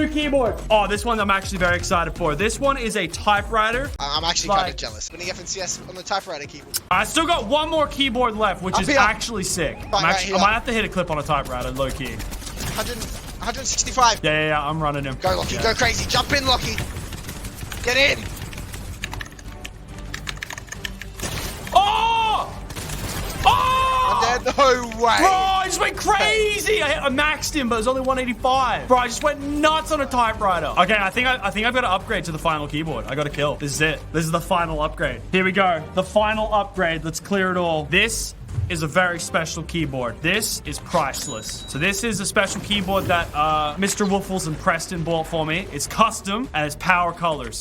new keyboard. Oh, this one I'm actually very excited for. This one is a typewriter. I'm actually kind of jealous. Winning FNCS on the typewriter keyboard. I still got one more keyboard left, which is actually sick. I might have to hit a clip on a typewriter, low key. 165. Yeah, I'm running him. Go, Lockie, go crazy. Jump in, Lockie. Get in. Oh! I'm dead. No way. Bro, I just went crazy. I maxed him, but it was only 185. Bro, I just went nuts on a typewriter. Okay, I think I've got to upgrade to the final keyboard. I got to kill. This is it. This is the final upgrade. Here we go. The final upgrade. Let's clear it all. This is a very special keyboard. This is priceless. So this is a special keyboard that Mr. Woofles and Preston bought for me. It's custom and it's power colors.